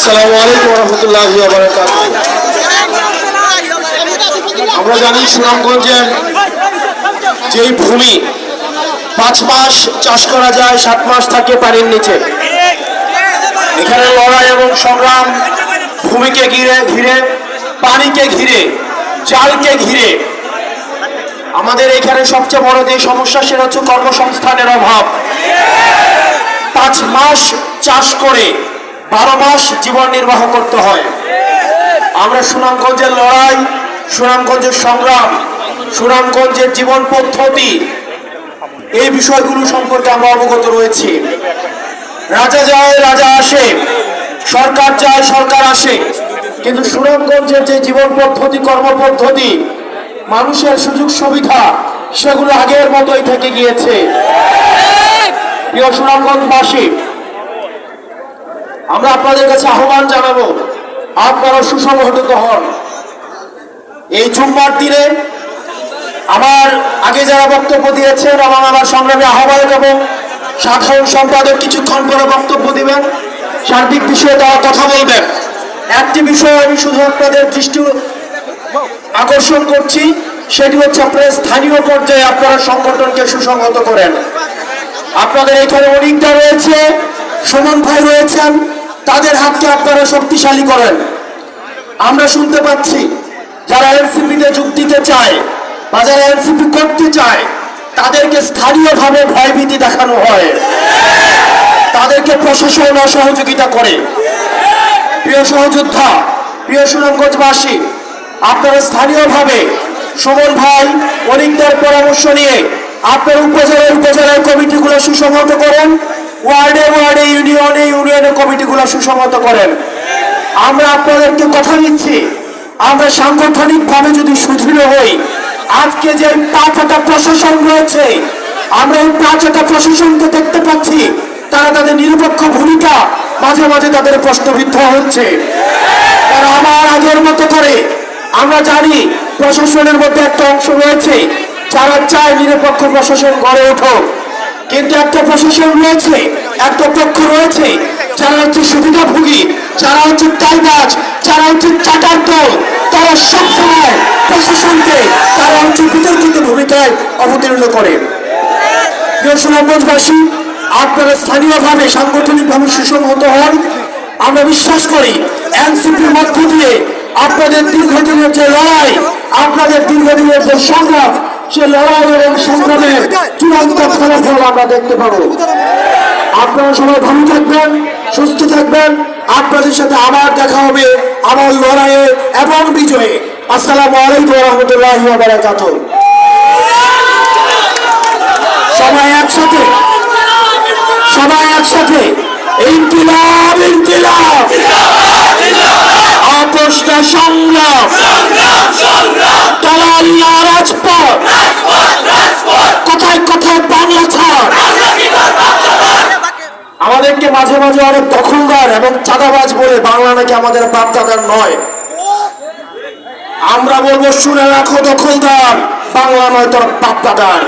আসসালামু আলাইকুম ওয়া রাহমাতুল্লাহি ওয়া বারাকাতুহু। আমরা জানি সুনামগঞ্জের যেই ভূমি 5 মাস চাষ করা যায়, 7 মাস থাকে পানির নিচে। এখানে লড়াই এবং সংগ্রাম ভূমিকে ঘিরে, পানিকে ঘিরে, চালকে ঘিরে। আমাদের এখানে সবচেয়ে বড় যে সমস্যা সেটা হচ্ছে কর্মসংস্থানের অভাব। 5 মাস চাষ করে 12 মাস জীবন নির্বাহ করতে হয়। আমরা সুনামগঞ্জের লড়াই, সুনামগঞ্জের সংগ্রাম, সুনামগঞ্জের জীবন পদ্ধতি, এই বিষয়গুলো সম্পর্কে আমরা অবগত রয়েছি। রাজা যায় রাজা আসে, সরকার যায় সরকার আসে, কিন্তু সুনামগঞ্জের যে জীবন পদ্ধতি, কর্মপদ্ধতি, মানুষের সুযোগ সুবিধা, সেগুলো আগের মতোই থেকে গিয়েছে। প্রিয় সুনামগঞ্জবাসী, আমরা আপনাদের কাছে আহ্বান জানাবো, আপনারা সুসংগঠিত হন। এই জুম্মার দিনে আমার আগে যারা বক্তব্য দিয়েছেন এবং আমার সংগ্রামী আহ্বায়ক এবং সাধারণ সম্পাদক কিছুক্ষণ পরে বক্তব্য দিবেন, সার্বিক বিষয়ে তারা কথা বলবেন। একটি বিষয় আমি শুধু আপনাদের দৃষ্টি আকর্ষণ করছি, সেটি হচ্ছে আপনার স্থানীয় পর্যায়ে আপনারা সংগঠনকে সুসংহত করেন। আপনাদের এখানে অনেকটা রয়েছে, সুমন ভাই রয়েছেন, তাদের হাতকে আপনারা শক্তিশালী করেন। আমরা শুনতে পাচ্ছি যারা এনসিপিতে যোগ দিতে চায় বা যারা এনসিপি করতে চায়, তাদেরকে স্থানীয়ভাবে ভয়ভীতি দেখানো হয়, তাদেরকে প্রশাসন অসহযোগিতা করে। প্রিয় সহযোদ্ধা, প্রিয় সুনামগঞ্জবাসী, আপনারা স্থানীয়ভাবে সুমন ভাই অনেকদের পরামর্শ নিয়ে আপনার উপজেলার কমিটিগুলো সুসংহত করেন, ওয়ার্ডে ইউনিয়নে কমিটিগুলো সুসংহত করেন। আমরা আপনাদেরকে কথা দিচ্ছি, আমরা সাংগঠনিকভাবে যদি সুদৃঢ় হই, আজকে যে 5টা প্রশাসন রয়েছে, আমরা এই 5টা প্রশাসনকে দেখতে পাচ্ছি, তারা তাদের নিরপেক্ষ ভূমিকা মাঝে মাঝে তাদের প্রশ্নবিদ্ধ হচ্ছে। তারা আবার আগের মতো করে, আমরা জানি প্রশাসনের মধ্যে একটা অংশ রয়েছে যারা চায় নিরপেক্ষ প্রশাসন গড়ে উঠুক, কিন্তু একটা প্রশাসন রয়েছে, একটা পক্ষ রয়েছে যারা হচ্ছে সুবিধাভোগী, যারা হচ্ছে টাইগাজ, যারা হচ্ছে চাটার দল, তারা সবসময় প্রশাসনকে তারা হচ্ছে বিতর্কিত ভূমিকায় অবতীর্ণ করে। প্রিয় সুনামগঞ্জবাসী, আপনারা স্থানীয়ভাবে সাংগঠনিকভাবে সুসংহত হন। আমরা বিশ্বাস করি এনসিপির মধ্য দিয়ে আপনাদের দীর্ঘদিনের যে লড়াই, আপনাদের দীর্ঘদিনের যে সংগ্রাম, সে লড়াই এবং সংগ্রামের চূড়ান্ত ফলাফল আমরা দেখতে পাবো। আপনারা সবাই ভালো থাকবেন, সুস্থ থাকবেন। আপনাদের সাথে আবার দেখা হবে, আবার লড়াইয়ে এবং বিজয়ে। আসসালামু আলাইকুম ওয়া রাহমাতুল্লাহি ওয়া বারাকাতুহু। সবাই একসাথে, ইনকিলাব ইনকিলাব, আপোষটা সংগ্রাম, তলালিয়া রাজপথ, কোথায় কোথায় বাংলা ছাড়। আমাদেরকে মাঝে মাঝে অনেক দখলদার এবং চাঁদাবাজ বলে, বাংলা নাকি আমাদের বাপ দাদার নয়। আমরা বলবো শুনে রাখো দখলদার, বাংলা নয় তোর বাপ দাদার।